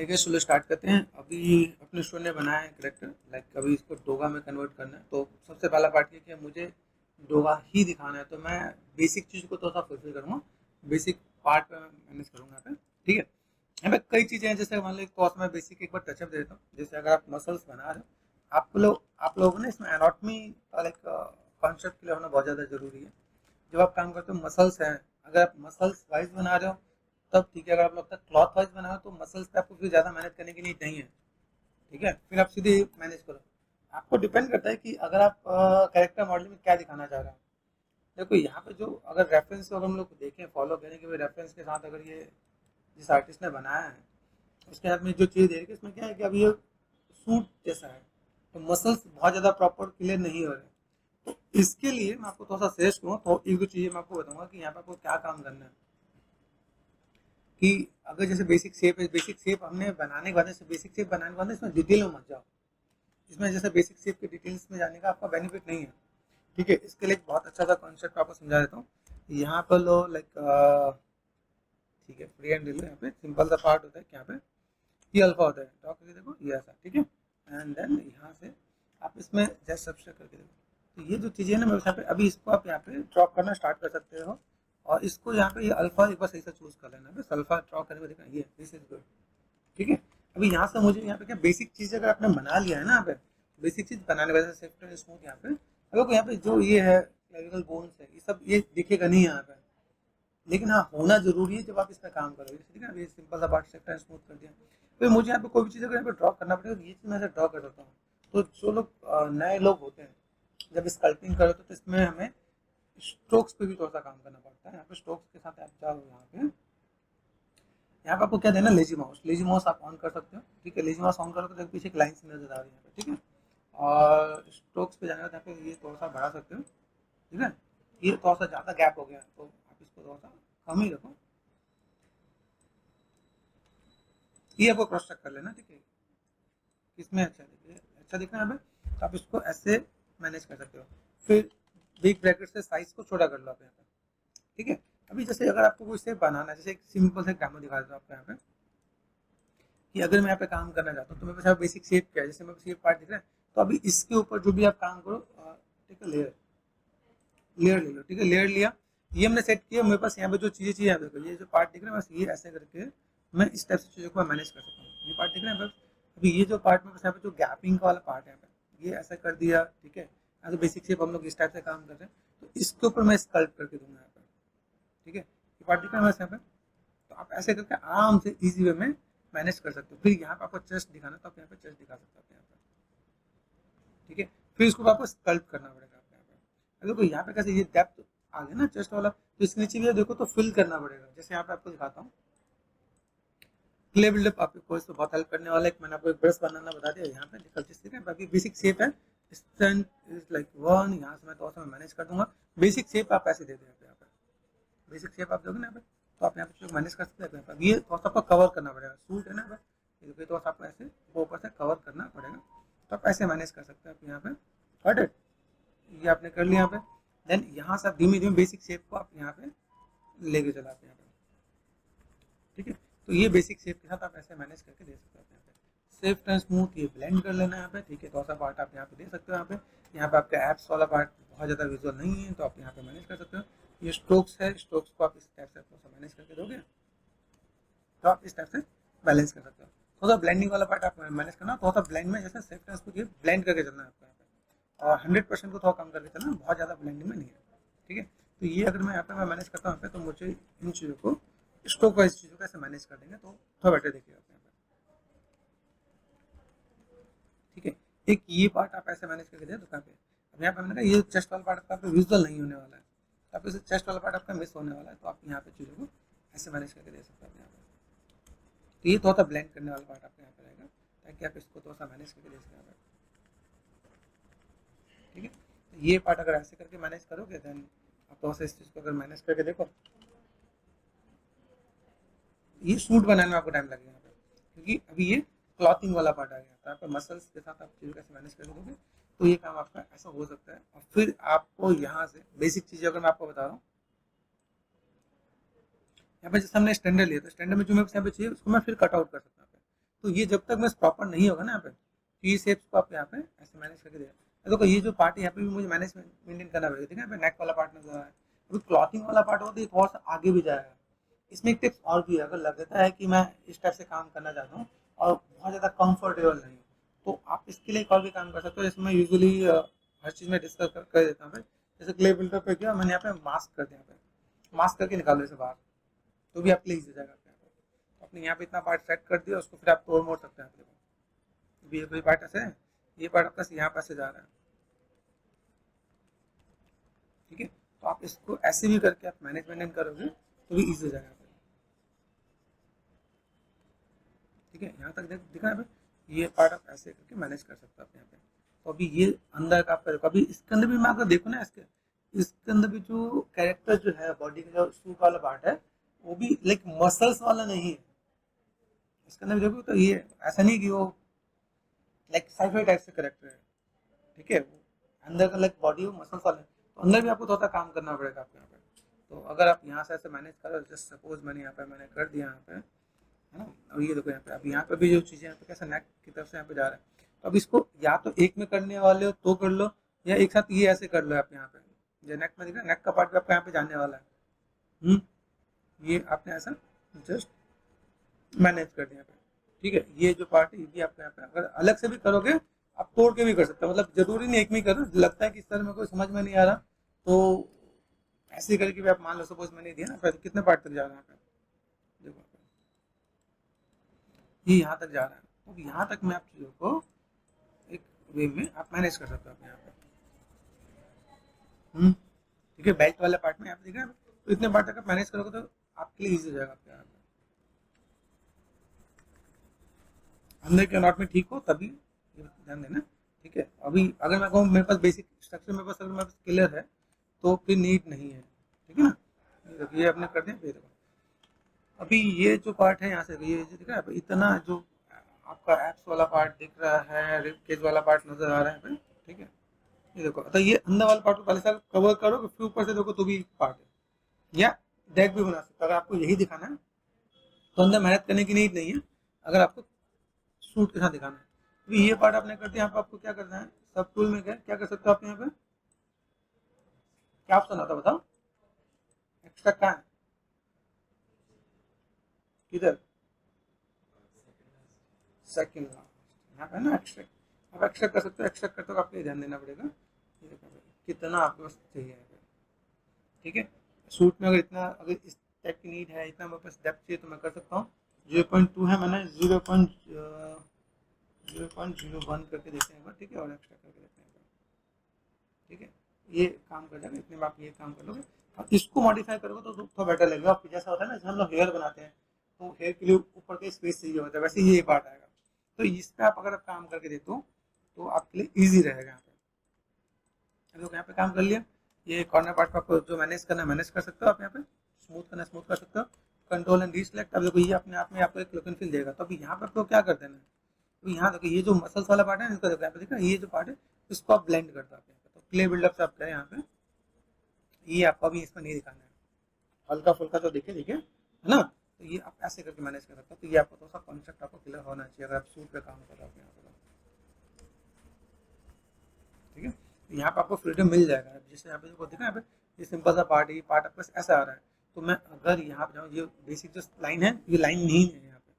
आइए चलो स्टार्ट करते हैं। अभी अपने स्टूडेंट ने बनाया है करेक्टर, लाइक अभी इसको डोगा में कन्वर्ट करना है। तो सबसे पहला पार्ट ये कि मुझे डोगा ही दिखाना है, तो मैं बेसिक चीज़ को थोड़ा सा फुलफिल करूँगा। बेसिक पार्ट मैनेज करूँगा यहाँ पे। ठीक है, यहाँ पे कई चीज़ें हैं, जैसे मान लो तो मैं बेसिक एक बार टचअप दे देता हूँ। जैसे अगर आप मसल्स बना रहे हो, आप लोगों ने इसमें एनाटॉमी लाइक कॉन्सेप्ट क्लियर होना बहुत ज़्यादा जरूरी है। जब आप काम करते हो मसल्स हैं, अगर आप मसल्स वाइज बना रहे हो तब ठीक है। अगर आप लोग क्लॉथ वाइज बना रहे हो तो मसल्स पे आपको फिर ज़्यादा मेहनत करने की नीड नहीं है। ठीक है, फिर आप सीधे मैनेज करो। आपको डिपेंड करता है कि अगर आप कैरेक्टर मॉडल में क्या दिखाना चाह रहे हैं। देखो यहाँ पे जो अगर रेफरेंस को अगर हम लोग देखें, फॉलो करें कि भाई रेफरेंस के साथ अगर ये जिस आर्टिस्ट ने बनाया है उसके हाथ में जो चीज़ दे रही है, इसमें क्या है कि अभी ये सूट जैसा है, तो मसल्स बहुत ज़्यादा प्रॉपर क्लियर नहीं हो रहे। तो इसके लिए मैं आपको थोड़ा सा सजेस्ट करूँ तो एक दो चीज़ें मैं आपको बताऊंगा कि यहाँ पे आपको क्या काम करना है। कि अगर जैसे बेसिक शेप है, बेसिक शेप हमने बनाने के बाद, बेसिक शेप बनाने के बाद इसमें डिटेल में मत जाओ। इसमें जैसे बेसिक शेप के डिटेल्स में जाने का आपका बेनिफिट नहीं है। ठीक है, इसके लिए एक बहुत अच्छा सा कॉन्सेप्ट आपको समझा देता हूँ। यहाँ पर लो लाइक ठीक है, फ्री एंड लो। यहाँ पे सिंपल सा पार्ट होता है कि यहाँ पे ये अल्फा होता है, ड्रॉ करके देखो ये ऐसा। ठीक है, एंड देन यहाँ से आप इसमें जस्ट सब्सट्रैक्ट करके देखो। तो ये जो चीज़ें ना, मैं यहाँ पे अभी इसको आप यहाँ पे ड्रॉ करना स्टार्ट कर सकते हो। और इसको यहाँ पे ये अल्फा एक बार सही से चूज कर लेना। बस अल्फा ड्रॉ करके देखना, ये दिस इज गुड। ठीक है, अभी यहाँ से मुझे यहाँ पे क्या बेसिक चीज़ अगर आपने बना लिया है ना, यहाँ पे बेसिक चीज़ बनाने वजह से सेफ्ट एंड स्मूथ यहाँ पे अगर यहाँ पे जो ये है क्लेविकल बोन्स है, ये सब ये दिखेगा नहीं यहाँ पे। लेकिन हाँ, होना जरूरी है जब आप इस पर काम करोगे। ठीक है, ये सिंपल सा पार्ट सेक्टर स्मूथ कर दिया। फिर मुझे यहाँ पे कोई भी चीज़ अगर यहाँ पे ड्रॉ करना पड़ेगा, ये चीज़ मैं ऐसे ड्रॉ कर सकता हूँ। तो जो लोग नए लोग होते हैं जब स्कल्पिंग करो तो इसमें हमें स्ट्रोक्स पे भी थोड़ा सा काम करना पड़ता है। यहाँ पे स्ट्रोक्स के साथ आप जाओ, यहाँ पे आपको क्या देना, लेजी माउस आप ऑन कर सकते हो। ठीक है, लेजी माउस ऑन करो तो पीछे एक लाइन से नजर आ रही है यहाँ पे। ठीक है, और स्ट्रोक्स पे जाने का यहाँ पे ये थोड़ा सा बढ़ा सकते हो। ठीक है, ये थोड़ा सा ज़्यादा गैप हो गया तो आप इसको थोड़ा सा कम ही रखो। ये आपको क्रॉस चेक कर लेना। ठीक है, किसमें अच्छा दिख रहा है यहाँ पे, तो आप इसको ऐसे मैनेज कर सकते हो। फिर बिग ब्रैकेट से साइज को छोटा कर लो आप यहाँ पे। ठीक है, अभी जैसे अगर आपको कोई शेप बनाना है, जैसे एक सिंपल से ग्रामर दिखा देता हूँ आपको यहाँ पे कि अगर मैं यहाँ पे काम करना चाहता हूँ तो मेरे पास बेसिक शेप क्या है, जैसे मेरे शेप पार्ट दिख रहा है, तो अभी इसके ऊपर जो भी आप काम करो, ठीक है, लेयर लेयर ले लो। ठीक है, लेयर लिया, ये हमने सेट किया। मेरे पास यहाँ पे जो चीज़ें चाहिए, देखो ये जो पार्ट दिख रहा है, बस ये ऐसे करके मैं इस टाइप से चीज़ों को मैनेज कर सकता हूँ। ये पार्ट दिख रहा है, बस अभी ये जो पार्ट में बस यहाँ पे जो गैपिंग का वाला पार्ट है, ये ऐसा कर दिया। ठीक है, अगर बेसिक शेप हम लोग इस टाइप से काम कर रहे हैं तो इसके ऊपर मैं स्कल्प करके दूंगा यहाँ पर। ठीक है, ये पार्ट दिख रहा है बस यहाँ पे, तो आप ऐसे करके आराम से इजी वे में मैनेज कर सकते हो। फिर यहाँ पे आपको चेस्ट दिखाना तो आप यहाँ पे चेस्ट दिखा सकते हो यहाँ पे। ठीक है, फिर इसको आपको स्कल्प करना पड़ेगा आप यहाँ पे। देखो यहाँ पे कैसे ये डेप्थ आ गया ना चेस्ट वाला, तो इसके नीचे भी देखो तो फिल करना पड़ेगा। जैसे यहाँ पे आपको दिखाता हूँ, क्ले बिल्डअप आपको इसमें बहुत हेल्प करने वाला है। मैंने आपको एक ब्रश बनाना बता दिया। यहाँ पे निकल बाकी बेसिक शेप है, स्टैंड इज लाइक वन। यहाँ से मैं थोड़ा सा मैनेज कर दूंगा। बेसिक शेप आप ऐसे दे दो यहाँ पे। बेसिक शेप आप दोगे ना यहाँ पे, तो आप यहाँ पे मैनेज कर सकते हैं। ये थोड़ा सा आपको कवर करना पड़ेगा, सूट है ना यहाँ पे, थोड़ा सा आपको ऐसे ऊपर से कवर करना पड़ेगा। तो आप ऐसे मैनेज कर सकते हैं आप यहाँ पे। गॉट इट, ये आपने कर लिया यहाँ पे। देन यहाँ से आप धीमे धीमे बेसिक शेप को आप यहाँ पे लेके चलाते हैं यहाँ पे। ठीक है, तो ये बेसिक शेप के साथ आप ऐसे मैनेज करके दे सकते हो यहाँ पे। सेफ एंड स्मूथ ये ब्लेंड कर लेना है यहाँ पे। ठीक है, थोड़ा सा पार्ट आप यहाँ पे दे सकते हो। यहाँ पे आपका एप्स वाला पार्ट बहुत ज़्यादा विजुअल नहीं है, तो आप यहाँ पे मैनेज कर सकते हो। ये स्ट्रोक्स है, स्ट्रोक्स को आप इस टाइप से थोड़ा सा मैनेज करके दोगे तो आप इस टाइप से बैलेंस कर सकते हो। थोड़ा सा ब्लेंडिंग वाला पार्ट आप मैनेज करना, थोड़ा सा ब्लेंड में जैसे सेफ एंड स्मूथ ये ब्लेंड करके चलना है आपको यहाँ पे। और 100% को थोड़ा कम करके चलना, बहुत ज़्यादा ब्लेंडिंग में नहीं है। ठीक है, तो ये अगर मैं यहाँ पे मैं मैनेज करता हूँ यहाँ पे, तो मुझे इन चीज़ों को स्ट्रोक वाइज चीज़ों को ऐसे मैनेज कर देंगे तो थोड़ा बेटर देखिएगा यहाँ पे। ठीक है, एक ये पार्ट आप ऐसे मैनेज करके दे दुकान पे। अब यहाँ पे मैंने कहा ये चेस्ट वाला पार्ट आपका विजुअल नहीं होने वाला है, तो आप इसे चेस्ट वाला पार्ट आपका मिस होने वाला है, तो आप यहाँ पे चीज़ों को ऐसे मैनेज करके दे सकते हैं यहाँ पे। तो ये थोड़ा सा ब्लेंड करने वाला पार्ट आपका यहाँ पे रहेगा, ताकि आप इसको थोड़ा सा मैनेज करके दे सकें यहाँ पे। ठीक है, तो ये पार्ट अगर ऐसे करके मैनेज करोगे देन आप थोड़ा सा इस चीज़ को अगर मैनेज करके देखो, ये सूट बनाने में आपको टाइम लगेगा यहाँ पे, क्योंकि अभी ये क्लॉथिंग वाला पार्ट आ गया। तो आपका मसल्स के साथ आप चीज़ों कैसे मैनेज कर दोगे, तो ये काम आपका ऐसा हो सकता है। और फिर आपको यहाँ से बेसिक चीज़ें अगर मैं आपको बता रहा हूँ, यहाँ पे जैसे हमने स्टैंडर्ड लिया, तो स्टैंडर्ड में जो मेरे यहाँ पे चाहिए उसको मैं फिर कट आउट कर सकता हूँ। तो ये जब तक मैं प्रॉपर नहीं होगा ना यहाँ पे, तो ये शेप्स को आप यहाँ पे ऐसे मैनेज करके देगा। देखो ये जो पार्ट है यहाँ पे भी मुझे मैनेज मेंटेन करना पड़ेगा, ठीक है। यहाँ पे नेक वाला पार्ट नजर आ रहा है, अभी क्लॉथिंग वाला पार्ट होता है थोड़ा सा आगे भी जाएगा। इसमें एक टिप्स और भी है, अगर लगता है कि मैं इस टाइप से काम करना चाहता हूँ और बहुत ज़्यादा कंफर्टेबल नहीं हूँ, तो आप इसके लिए एक और भी काम कर सकते हो। जैसे मैं यूजुअली हर चीज़ में डिस्कस कर देता हूँ। जैसे क्ले बिल्डर पे किया मैंने, यहाँ पे मास्क कर दिया, यहाँ पे मास्क करके निकालो इसे बाहर, तो भी आपके लिए ईजी हो जाएगा। आपने यहाँ पे इतना पार्ट सेट कर दिया, उसको फिर आप तोड़ मोड़ सकते हैं। आप देखो ये कोई पार्ट ऐसे है, ये पार्ट आपका यहाँ पर से जा रहा है, ठीक है। तो आप इसको ऐसे भी करके आप मैनेजमेंट करोगे तो भी ईजी हो जाएगा, ठीक है। यहाँ तक दिखा है, ये पार्ट आप ऐसे करके मैनेज कर सकते हो आप यहाँ पे। तो अभी ये अंदर का आप करोगे, अभी इसके अंदर भी मैं अगर देखो ना, इसके अंदर भी जो कैरेक्टर जो है, बॉडी का जो सूट वाला पार्ट है, वो भी लाइक मसल्स वाला नहीं है। इसके अंदर भी देखो तो ये ऐसा नहीं कि वो लाइक साइफाई टाइप से कैरेक्टर है, ठीक है। अंदर का लाइक बॉडी वो मसल्स वाला है, तो अंदर भी आपको थोड़ा काम करना पड़ेगा आपको यहाँ पे। तो अगर आप यहाँ से ऐसे मैनेज करो, जस्ट सपोज मैंने यहाँ पे मैंने कर दिया यहाँ पे, है ना। और ये देखो यहाँ पे, अब यहाँ पे भी जो चीज़ें यहाँ पे कैसे नेक की तरफ से यहाँ पे जा रहा है, तो अब इसको या तो एक में करने वाले हो तो कर लो, या एक साथ ये ऐसे कर लो आप यहाँ पे। जो नेक में दिख रहा है, नेक का पार्ट भी आपका यहाँ पे जाने वाला है, ये आपने ऐसा जस्ट मैनेज कर दिया यहाँ पे, ठीक है। ये जो पार्ट है ये भी आपका यहाँ पे, अगर अलग से भी करोगे आप तोड़ के भी कर सकते हो, मतलब जरूरी नहीं एक में ही करो। लगता है कि इस तरह मेरे को समझ में नहीं आ रहा, तो ऐसे करके भी आप मान लो, सपोज मैंने दिया ना, तो कितने पार्ट तक जा रहा है यहाँ पे, देखो ये यहाँ तक जा रहा है। तो यहाँ तक मैं आप चीज़ों को एक वे में आप मैनेज कर सकते हो यहाँ पे, ठीक है। बेल्ट वाले पार्ट में यहाँ पे देखा, तो इतने पार्ट तक आप मैनेज करोगे तो आपके लिए ईजी हो जाएगा आपके यहाँ पे। अंदर के नॉट में ठीक हो तभी ध्यान देना, ठीक है। अभी अगर मैं कहूँ मेरे पास बेसिक स्ट्रक्चर मेरे पास, अगर मेरे पास क्लियर है तो फिर नीड नहीं है, ठीक है ना। ये अपने कर दें फिर। अभी ये जो पार्ट है यहाँ से, ये जो दिख रहा है इतना, जो आपका एप्स वाला पार्ट दिख रहा है, रिब केज वाला पार्ट नजर आ रहा है, ठीक है। ये देखो, तो ये अंदर वाला पार्ट को पहले साल कवर करो, फिर ऊपर से देखो तो भी पार्ट है, या डेक भी बना सकते हो। अगर आपको यही दिखाना है तो अंदर मेहनत करने की नीड नहीं है, अगर आपको सूट के साथ दिखाना है। तो ये पार्ट आपने कर दिया। यहाँ पे आपको क्या करना है, सब टूल में गए, क्या कर सकते हो आप यहाँ पे, क्या ऑप्शन आता है बताओ, एक्स्ट्रा कहाँ है, किधर, सेकंड यहाँ पे ना एक्स्ट्रा, आप एक्स्ट्रा कर सकते हो। एक्स्ट्रा करते हो आपको ध्यान देना पड़ेगा, कितना आपके पास चाहिए, ठीक है। सूट में अगर इतना, अगर इस टाइप की नीड है, इतना मेरे पास डेप्थ चाहिए तो मैं कर सकता हूँ। 0.2 है, मैंने 0.01 करके देखते हैं, ठीक है, और एक्स्ट्रा करके देखते हैं, ठीक है। ये काम कर जाएगा, इतने में आप ये काम कर लोगे। अब इसको मॉडिफाई करोगे तो थोड़ा बेटर लगेगा। आपको जैसा होता है ना, जैसे हम लोग हेयर बनाते हैं तो हेयर के लिए ऊपर का स्पेस चाहिए होता है, वैसे ये पार्ट आएगा। तो इस पर आप अगर आप काम करके देते हो तो आपके लिए ईजी रहेगा। यहाँ पे लोग यहाँ पे काम कर लिया, ये कॉर्नर पार्ट को आपको जो मैनेज करना है मैनेज कर सकते हो आप। यहाँ पे स्मूथ करना स्मूथ कर सकते हो, कंट्रोल एंड डीसेलेक्ट। अब देखो ये अपने आप में आपको एक लुक एंड फील देगा। तो अभी यहाँ पे आपको क्या कर देना है, तो यहाँ देखो ये जो मसल्स वाला पार्ट है इसको देखो, यहाँ पे देखो ये जो पार्ट है इसको आप ब्लेंड करते हो। तो क्ले बिल्डअप से आप करें यहाँ पे, ये आपको अभी इसमें नहीं दिखाना है, हल्का फुल्का जो दिखे है ना। तो ये आप ऐसे करके मैनेज कर सकते हो। तो ये आपको थोड़ा सा कॉन्सेप्ट आपको क्लियर होना चाहिए अगर आप सूट पे काम कर रहे हो यहाँ पे, ठीक है। यहाँ पे आपको फ्रीडम मिल जाएगा। जैसे यहाँ पे जो दिखा, यहाँ पे ये सिंपल सा पार्ट है, ये पार्ट आपके पास ऐसा आ रहा है। तो मैं अगर यहाँ पे जाऊँ, ये बेसिक जो लाइन है ये लाइन नहीं है यहाँ पे,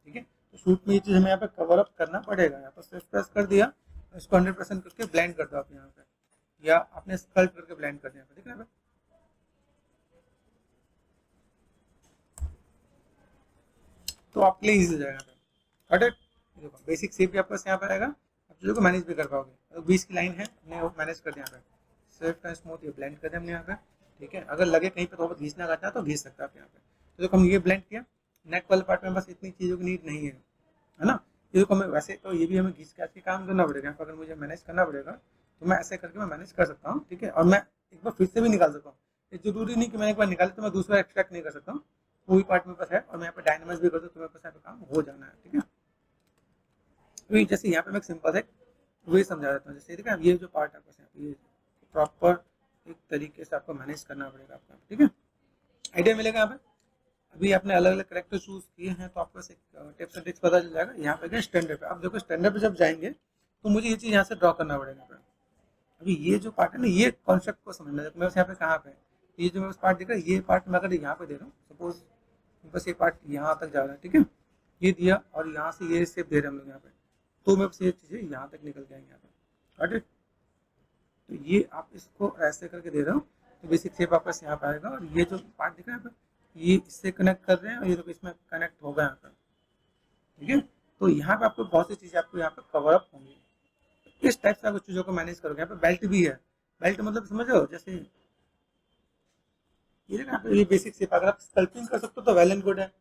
ठीक है। तो शूट में ये चीज़ हमें यहाँ पे कवर अप करना पड़ेगा। यहाँ पर सिर्फ प्रेस कर दिया, इसको 100% करके ब्लेंड कर दो आप यहाँ पे, या आपने स्कल्प करके ब्लेंड कर दिया, ठीक है। तो आपके लिए ईजी हो जाएगा। Got it. देखो बेसिक शेप भी आपके पास यहाँ पर आएगा, आप चीज़ों को मैनेज भी कर पाओगे। तो 20 की लाइन है, हमने वो मैनेज कर दिया यहाँ पे, स्विफ्ट एंड स्मूथ ये ब्लेंड कर दिया हमने यहाँ पे, ठीक है। अगर लगे कहीं पे तो घींचना चाहता है तो घींच सकता है आप यहाँ पे। तो देखो हम ये ब्लेंड किया, नेक वाले पार्ट में बस इतनी चीज़ों की नीड नहीं है ना। ये देखो हमें वैसे तो ये भी हमें घींच के काम करना पड़ेगा। यहाँ पर अगर मुझे मैनेज करना पड़ेगा तो मैं ऐसे करके मैं मैनेज कर सकता हूँ, ठीक है। और मैं एक बार फिर से भी निकाल सकता हूँ, ये जरूरी नहीं कि मैंने एक बार निकाले तो मैं दूसरा एक्सट्रैक्ट नहीं कर सकता हूँ। वही पार्ट मेरे पास है और मैं यहाँ पे डायनामाइज भी कर दूँ तो मेरे पास यहाँ पे काम हो जाना है, ठीक है। तो जैसे यहाँ पे मैं सिंपल है वही समझा देता हूँ। जैसे देखा ये जो पार्ट आपको यहाँ पे ये प्रॉपर एक तरीके से आपको मैनेज करना पड़ेगा आपका, ठीक है। आइडिया मिलेगा यहाँ पे। अभी आपने अलग अलग करेक्टर चूज किए हैं तो आपको एक टिप्स एंड ट्रिक्स पता चल जाएगा। यहाँ पे गए स्टैंडर्ड पे, अब देखो स्टैंडर्ड पे जब जाएंगे तो मुझे ये चीज़ यहाँ से ड्रॉ करना पड़ेगा। अभी ये जो पार्ट है ना, ये कॉन्सेप्ट को समझना है। मैं बस यहाँ पे कहाँ पे, ये जो मैं बस पार्ट दिख रहा है, ये पार्ट मैं अगर यहाँ पे दे रहा हूँ सपोज, बस ये पार्ट यहाँ तक जा रहा है, ठीक है, ये दिया और यहाँ से ये शेप दे रहे हैं हम लोग यहाँ पे, तो मैं बस ये चीज़ें यहाँ तक निकल के आएंगे यहाँ पे। Got it? तो ये आप इसको ऐसे करके दे रहे हो तो बेसिक शेप आपका यहाँ पे आएगा। और ये जो पार्ट दिख रहा है यहाँ पे, ये इससे कनेक्ट कर रहे हैं और ये तो इसमें कनेक्ट होगा यहाँ पे, ठीक है। तो यहाँ पे आपको बहुत सी चीज़ें आपको यहाँ पे कवर अप होंगी। इस टाइप से आप चीज़ों को मैनेज करोगे। यहाँ पे बेल्ट भी है, बेल्ट मतलब समझ रहे हो, जैसे ये ना ये बेसिक शेप, अगर आप स्कल्पिंग कर सकते हो तो वेल एंड गुड है।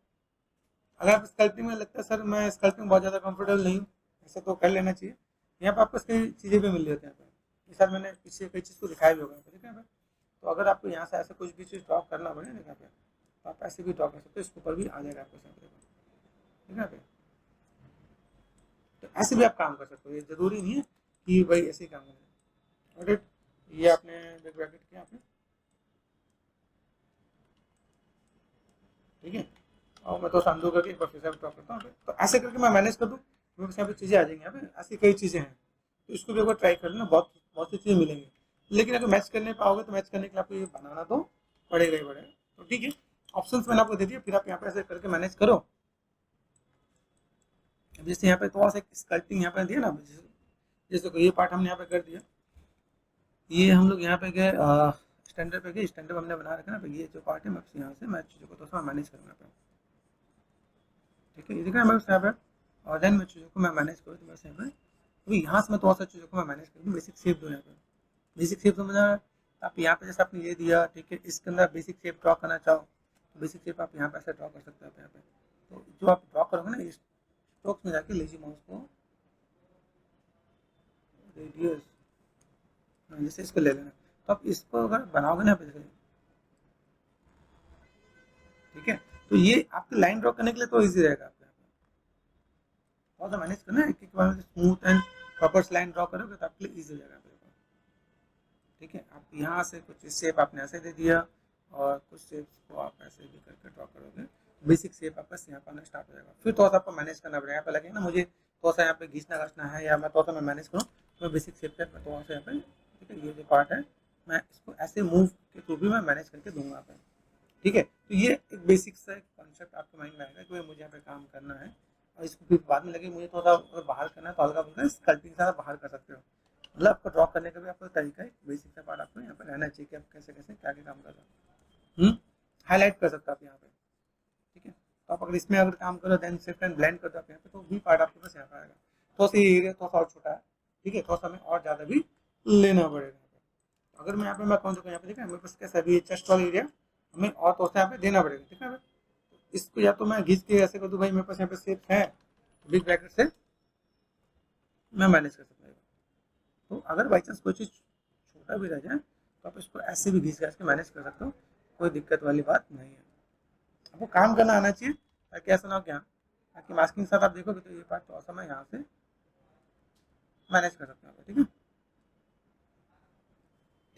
अगर आप स्कल्पिंग में लगता है सर मैं स्कल्पिंग बहुत ज़्यादा कंफर्टेबल नहीं हूँ, ऐसा तो कर लेना चाहिए। यहाँ पे आपको इसकी चीज़ें भी मिल जाती हैं। ये सर मैंने पीछे कई चीज़ को दिखाया भी होगा, ठीक है। तो अगर आपको यहाँ से ऐसा कुछ भी चीज़ ड्रॉ करना पड़े ना यहाँ पे, तो आप ऐसे भी ड्रॉ कर सकते हो, इसके ऊपर भी आ जाएगा आपको सामने, ठीक है। तो ऐसे भी आप काम कर सकते हो, ये जरूरी नहीं है कि भाई ऐसे ही काम करें। ये आपने बिग ब्रैकेट किया आपने, ठीक है। और मैं तो समझू करके एक बार फिर से ड्रॉ करता हूँ। तो ऐसे करके मैं मैनेज कर दूँ, मेरे यहाँ पे चीज़ें आ जाएंगी। यहाँ पे ऐसी कई चीज़ें हैं, तो इसको भी एक बार ट्राई कर लेना, बहुत बहुत सी चीज़ें मिलेंगी। लेकिन अगर मैच करने पाओगे तो मैच करने के लिए आपको ये बनाना तो पड़ेगा ही पड़ेगा। तो ठीक है, ऑप्शंस मैंने आपको दे दिया, फिर आप यहाँ पे ऐसे करके मैनेज करो। अब जैसे यहाँ पे थोड़ा सा स्कल्पिंग यहाँ पे दिया ना, जैसे ये पार्ट हमने यहाँ पे कर दिया, ये हम लोग यहाँ पे गए स्टैंडर्ड पे गए, स्टैंडर्ड हमने बना रखा ना, ये जो पार्ट है मैं यहाँ से मैं चीज़ों को थोड़ा सा मैनेज करूँगा, ठीक है। ये देखा मैं यहाँ पे, और देन मैं चीज़ों को मैं मैनेज करूँ तो बस यहाँ पे, अभी यहाँ से मैं थोड़ा सा चीज़ों को मैं मैनेज करूँ। बेसिक शेप दो यहाँ पे, बेसिक शेप समझा। आप यहाँ पे जैसे आपने ये दिया, ठीक है, इसके अंदर बेसिक शेप ड्रॉ करना चाहो तो बेसिक शेप आप यहाँ पे ऐसे ड्रॉ कर सकते हो। यहाँ पे तो जो आप ड्रॉ करोगे ना, इस स्ट्रोक्स में जाके लीजिए माउस को, रेडियस जैसे इसको ले लेना, तो आप इसको अगर बनाओगे ना जैसे, ठीक है, तो ये आपकी लाइन ड्रॉ करने के लिए तो ईजी रहेगा। आपको थोड़ा सा मैनेज करना है, एक बार smooth and proper line draw करोगे तो आपके लिए ईजी हो जाएगा, ठीक है। आप यहाँ से कुछ शेप आपने ऐसे दे दिया और कुछ शेप्स को आप ऐसे भी करके ड्रॉ करोगे, बेसिक शेप आपका यहाँ पर आना स्टार्ट हो जाएगा। फिर थोड़ा सा आपको मैनेज करना पड़ेगा। यहाँ पे लगे ना मुझे थोड़ा सा यहाँ पे घींचना घासना है, या मैं थोड़ा सा मैं मैनेज करूँ तो मैं बेसिक शेप पे थोड़ा सा यहाँ पे, ठीक है, ये जो पार्ट है मैं इसको ऐसे मूव के थ्रू भी मैं मैनेज करके दूंगा यहाँ पे, ठीक है। तो ये एक बेसिक सा कॉन्सेप्ट आपके माइंड में आएगा कि मुझे यहाँ पे काम करना है। और इसको फिर बाद में लगे मुझे थोड़ा सा बाहर करना है तो हल्का फुल्का स्कल्पिंग से बाहर कर सकते हो। मतलब आपको ड्रॉ करने का भी आपको तरीका है, बेसिक सा पार्ट आपको यहाँ पे रहना चाहिए कि आप कैसे कैसे क्या क्या काम कर रहे हो, हाईलाइट कर सकते हो आप यहाँ पे, ठीक है। तो आप अगर इसमें अगर काम करो देन शिफ्ट एंड ब्लेंड कर दो आप यहाँ पे, तो भी पार्ट आपके पास यहाँ पे आएगा। थोड़ा सा एरिया थोड़ा सा और छोटा है, ठीक है, थोड़ा सा हमें और ज़्यादा भी लेना पड़ेगा। अगर मैं यहाँ पे मैं कौन सा यहाँ पे देखा मेरे पास कैसा भी चेस्ट वाला एरिया हमें और थोड़ा सा यहाँ पे देना पड़ेगा, ठीक है। इसको या तो मैं घिस के ऐसे कर दूँ, भाई मेरे पास यहाँ पे शेप है, बिग ब्रैकेट से मैं मैनेज कर सकता हूँ। तो अगर बाई चांस कोई चीज़ छोटा भी रह जाए तो आप इसको ऐसे भी घिस घास के मैनेज कर सकते हो, कोई दिक्कत वाली बात नहीं है। आपको काम करना आना चाहिए ताकि ऐसा ना हो क्या, ताकि मास्किंग के साथ आप देखोगे तो ये पार्ट थोड़ा सा मैं यहाँ से मैनेज कर सकते हो, ठीक है।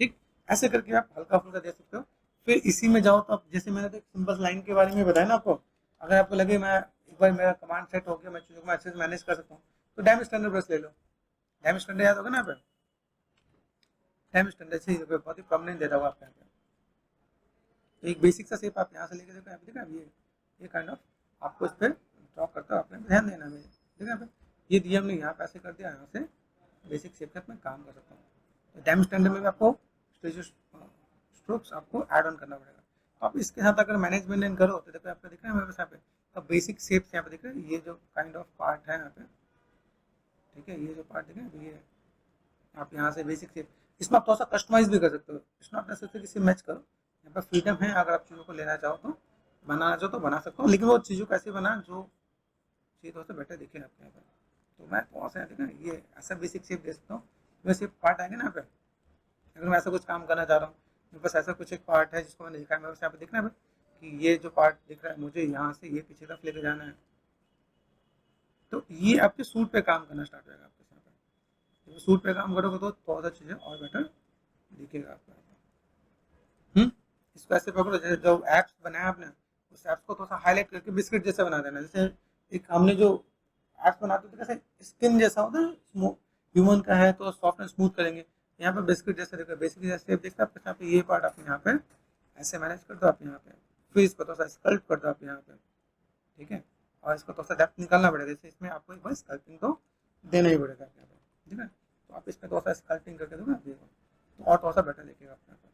ठीक, ऐसे करके आप हल्का फुल्का दे सकते हो। फिर इसी में जाओ तो आप जैसे मैंने तो सिंपल लाइन के बारे में बताया ना आपको, अगर आपको लगे मैं एक बार मेरा कमांड सेट हो गया, मैं चीज़ों को मैं अच्छे से मैनेज कर सकता हूँ, तो डैम स्टैंडर्ड ब्रश ले लो। डैम स्टैंडर्ड याद होगा ना, आप डैम स्टैंडर्ड से बहुत ही परमानेंट दे रहा हूँ आपके यहाँ पे। तो एक बेसिक सा शेप आप यहाँ से लेके देखो, यहाँ पे देखा ये काइंड ऑफ आपको इस पर ड्रॉ करते हो, आपने ध्यान देना है, ठीक है। ये दिया हमने यहाँ पे ऐसे कर दिया, यहाँ से बेसिक शेप तक मैं काम कर सकता हूँ। तो डैम स्टैंडर्ड में भी आपको स्ट्रोक्स आपको ऐड ऑन करना पड़ेगा। तो आप इसके साथ अगर मैनेजमेंट करो तो देखो आपको दिख रहा है मेरे पास यहाँ पे, तो बेसिक शेप्स यहाँ पे दिख रहे हैं, ये जो काइंड ऑफ पार्ट है यहाँ पे, ठीक है, ये जो पार्ट दिख रहा है ये आप यहाँ से बेसिक शेप, इसमें आप थोड़ा सा कस्टमाइज भी कर सकते हो, इसमें आप सोचते किसी मैच करो, यहाँ पर फ्रीडम है, अगर आप चीज़ों को लेना चाहो तो बनाना चाहो तो बना सकते हो, लेकिन वो चीज़ों को ऐसे बना जो चीज़ थोड़ा सा बेटर दिखे आपके यहाँ पर। तो मैं थोड़ा सा देखा ये ऐसा बेसिक शेप दे सकता हूँ, वैसे पार्ट आएंगे ना यहाँ पे, अगर मैं ऐसा कुछ काम करना चाह रहा हूँ, मेरे पास ऐसा कुछ एक पार्ट है जिसको मैंने दिखा है, मेरे पास यहाँ पे दिखना है कि ये जो पार्ट दिख रहा है मुझे यहाँ से ये पीछे तरफ लेके जाना है, तो ये आपके सूट पे काम करना स्टार्ट होगा आपके साथ। जब सूट पे काम करोगे तो थोड़ा सा चीज़ें और बेटर दिखेगा आपको। इसको ऐसे पकड़ो, जैसे जो एप्स बनाया आपने उस एप्स को थोड़ा सा हाईलाइट करके बिस्किट जैसा बना देना। जैसे एक हमने जो एप्स बनाते थे कैसे स्किन जैसा होता है, ह्यूमन का है तो सॉफ्ट एंड स्मूथ करेंगे, यहाँ पे बिस्किट जैसे देखो, बेसिकली जैसे देखते हैं आप यहाँ पे ये पार्ट आप यहाँ पे ऐसे मैनेज कर दो आप यहाँ पे, फिर इसको थोड़ा सा स्कल्प कर दो आप यहाँ पे, ठीक है, और इसको थोड़ा सा डेप्थ निकालना पड़ेगा, जैसे इसमें आपको एक बार स्कल्पिंग तो देना ही पड़ेगा यहाँ पे, ठीक है। तो आप इसमें थोड़ा सा स्कल्पिंग करके दोगे देखो तो और थोड़ा सा बेटर दिखेगा आप यहाँ पे,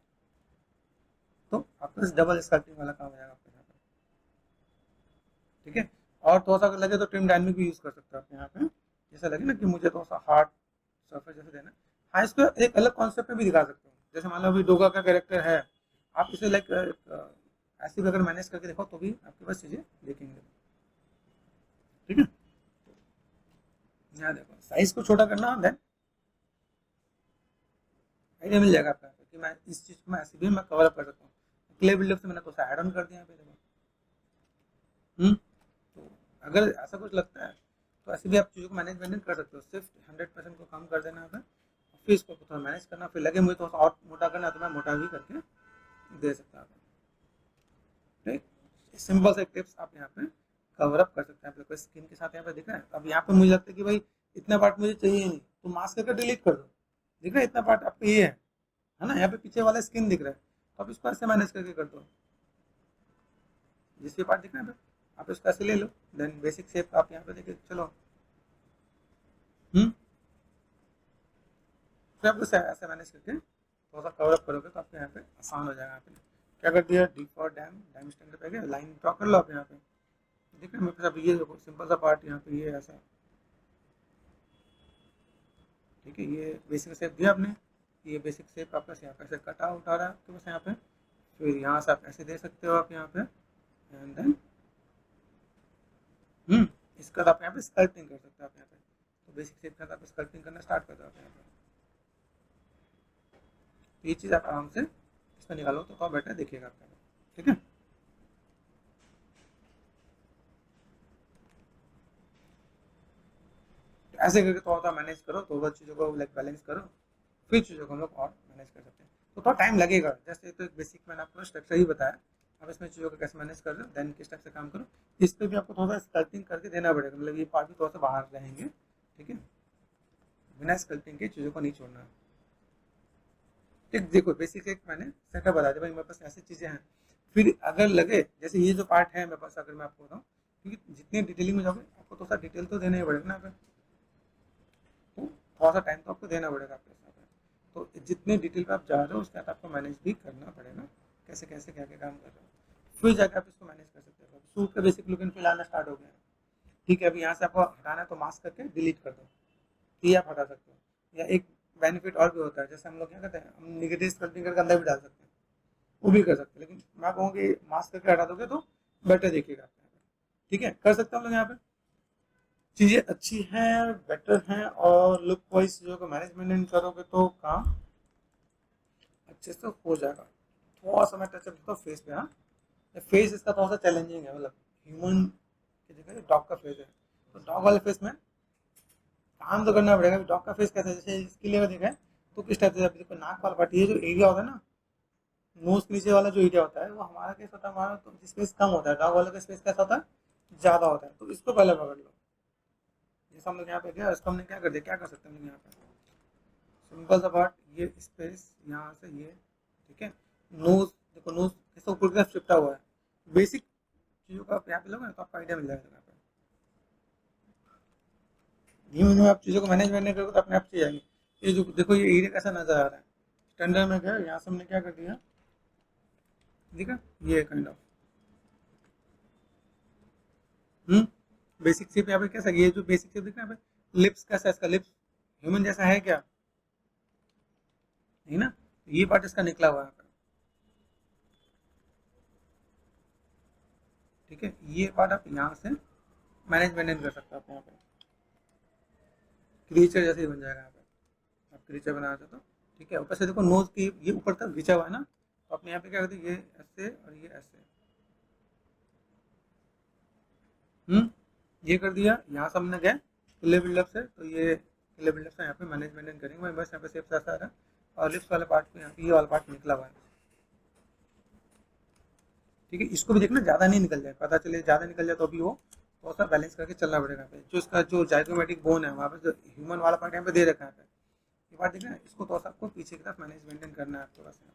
तो आपको इस डबल स्कल्पिंग वाला काम हो जाएगा आपके यहाँ पे, ठीक है। और थोड़ा सा अगर लगे तो ट्रिम डायनेमिक भी यूज़ कर सकते हो आप यहाँ पे, जैसा लगे ना कि मुझे थोड़ा सा हार्ड सरफेस जैसे देना। हाँ, इसको एक अलग कॉन्सेप्ट में भी दिखा सकते हो, जैसे मान लो अभी डोगा का कैरेक्टर है, आप इसे लाइक ऐसे भी अगर मैनेज करके देखो तो भी आपके पास चीज़ें दिखेंगे, ठीक है। यहाँ देखो साइज को छोटा करना, देन आइडिया मिल जाएगा आपका कि मैं इस चीज़ को मैं ऐसे भी मैं कवर अप कर सकता हूँ। क्ले बिल्डअप से मैंने थोड़ा सा ऐड ऑन कर दिया यहाँ पे देखो। तो अगर ऐसा कुछ लगता है तो ऐसे भी आप चीज़ों को मैनेज कर सकते हो, सिर्फ 100% को कम कर देना है, फिर इसको थोड़ा मैनेज करना, फिर लगे मुझे थोड़ा सा और मोटा करना तो मैं मोटा भी करके दे सकता हूँ, ठीक। सिंपल से टिप्स आप यहाँ पे कवर अप कर सकते हैं। आपको स्किन के साथ यहाँ पे दिख रहा है, अब यहाँ पे मुझे लगता है कि भाई इतना पार्ट मुझे चाहिए नहीं, तो मास्क करके डिलीट कर दो, दिख रहा है इतना पार्ट आपको ये है ना, यहाँ पे पीछे वाला स्किन दिख रहा है, तो आप इसको ऐसे मैनेज करके कर दो, जिससे पार्ट दिख रहा है आप इसको ऐसे ले लो, देन बेसिक शेप आप यहाँ पे देखिए चलो, फिर आप ऐसे मैनेज करके थोड़ा सा कवर अप करोगे तो आपके यहाँ पे आसान हो जाएगा। आपने क्या कर दिया, डी फॉर डैम स्टैंडर पे गए, लाइन ड्रॉ कर लो आप यहाँ पे, ठीक है। मेरे पास ये देखो सिंपल सा पार्ट यहाँ पे ये ऐसा, ठीक है, ये बेसिक शेप दिया आपने, ये बेसिक शेप आपका यहाँ पे ऐसे कट आउट आ रहा है आपके पास यहाँ पे, फिर यहाँ से आप ऐसे दे सकते हो आप यहाँ पे, एंड देन इसका आप यहाँ पे स्कल्पिंग कर सकते हो आप यहाँ पे, तो बेसिक शेप के साथ आप स्कल्पिंग करना स्टार्ट कर दो आप यहाँ पे, तो ये चीज़ आप आराम से इसमें निकालो तो और बेटर देखिएगा आपका, ठीक है। ऐसे करके थोड़ा मैनेज करो, तो वो चीज़ों को लाइक बैलेंस करो, फिर चीज़ों को हम लोग और मैनेज कर सकते हैं। तो थोड़ा टाइम लगेगा, जैसे तो एक बेसिक मैंने आपको स्ट्रक्चर ही बताया, अब इसमें चीज़ों को कैसे मैनेज कर रहे हो, देन किस टाइप से काम करो, इस पर भी आपको थोड़ा सा स्कल्पिंग करके देना पड़ेगा, मतलब ये पार्ट भी थोड़ा सा बाहर रहेंगे, ठीक है, बिना स्कल्पिंग के चीज़ों को नहीं छोड़ना है, ठीक। देखो बेसिक एक मैंने सेटअप बता दिया भाई, मेरे पास ऐसी चीज़ें हैं, फिर अगर लगे जैसे ये जो पार्ट है मेरे पास, अगर मैं आपको बताऊँ, क्योंकि जितनी डिटेलिंग में जाओगे आपको थोड़ा सा डिटेल तो देना ही पड़ेगा ना, तो थोड़ा सा टाइम तो आपको देना पड़ेगा आपके हिसाब से, तो जितने डिटेल पे आप जा रहे हो उसके साथ आपको मैनेज भी करना पड़ेगा, कैसे कैसे क्या क्या काम कर रहे हो, फिर जाकर आप इसको मैनेज कर सकते हो। सूट का बेसिक लुक एंड फील आना स्टार्ट हो गया, ठीक है। अभी यहाँ से आपको हटाना है तो मास्क करके डिलीट कर दो, ये आप हटा सकते हो, या एक बेनिफिट और भी होता है, जैसे हम लोग क्या करते हैं, हम निगेटिव स्कल्पिंग करके अंदर भी डाल सकते हैं, वो भी कर सकते हैं, लेकिन मैं कहूँगी मास्क करके हटा दोगे तो बेटर दिखेगा, ठीक है, कर सकते हैं हम लोग यहाँ पे। चीज़ें अच्छी हैं, बेटर हैं, और लुक वाइज चीज़ों को मैनेजमेंट करोगे तो काम अच्छे से हो जाएगा। थोड़ा सा मैं टचअप देता हूँ फेस पे, हाँ, फेस इसका थोड़ा सा चैलेंजिंग है, मतलब ह्यूमन की जगह डॉग का फेस है, तो डॉग वाले फेस में काम तो करना पड़ेगा। डॉग का फेस कैसा है, जैसे इसके लिए देखा है तो किस टाइप से, अभी देखो नाक वाला पार्ट, ये जो एरिया होता है ना, नोज के नीचे वाला जो एरिया होता है, वो हमारा केस होता है, हमारा तो स्पेस कम होता है, डॉग वाला का स्पेस कैसा होता है, ज़्यादा होता है, तो इसको पहले पकड़ लो। जैसे हम लोग यहाँ पे गया, इसको हमने क्या कर दिया, क्या कर सकते हैं हम लोग यहाँ पे, सिंपल सा पार्ट, ये स्पेस यहाँ से ये, ठीक है। नोज देखो, नोज कैसे ऊपर की तरफ चिपटा हुआ है, बेसिक चीज़ों का आप यहाँ पे लोगे ना तो आपको आइडिया मिल जाएगा यहाँ पे, धीमे धीमे आप चीज़ों को मैनेजमेंट नहीं करोगे तो अपने आप चीज आएंगे। ये जो देखो ये एरिया कैसा नजर आ रहा है, स्टैंडर्ड में गया, यहाँ से हमने क्या कर दिया, ठीक है, ये काइंड ऑफ बेसिक शेप यहाँ पे कैसा, ये जो बेसिक शेप दिख रहा है यहाँ पे, लिप्स कैसा है, इसका लिप्स ह्यूमन जैसा है क्या, नहीं ना, ये पार्ट इसका निकला हुआ है, ठीक है। ये पार्ट आप यहाँ से मैनेज कर सकते हो आप यहाँ पे, क्रीचर जैसे ही बन जाएगा यहाँ पे, आप क्रीचर बनाना चाहते हो, ठीक है। ऊपर से देखो नोज की ये ऊपर तक खींचा हुआ है ना, तो अपने यहाँ पे क्या करते हैं, ये ऐसे और ये ऐसे, ये कर दिया, यहाँ से हमने गए किले बिल्डअप से, तो ये किले बिल्डअप से यहाँ पे मैनेज करेंगे, बस यहाँ पे सेफ साथ आ रहा है, और लिप्स वाले पार्ट को यहाँ पे ये वाला पार्ट निकला हुआ है, ठीक है, इसको भी देखना ज़्यादा नहीं निकल जाए, पता चले ज़्यादा निकल जाए तो भी वो थोड़ा सा बैलेंस करके चलना पड़ेगा। पे जो इसका जो जाइगोमेटिक बोन है वहाँ पे जो ह्यूमन वाला पार्ट यहाँ पे दे रखा है, ये बात देखना, इसको थोड़ा सा आपको पीछे की तरफ मैनेज मेंटेन करना है थोड़ा सा।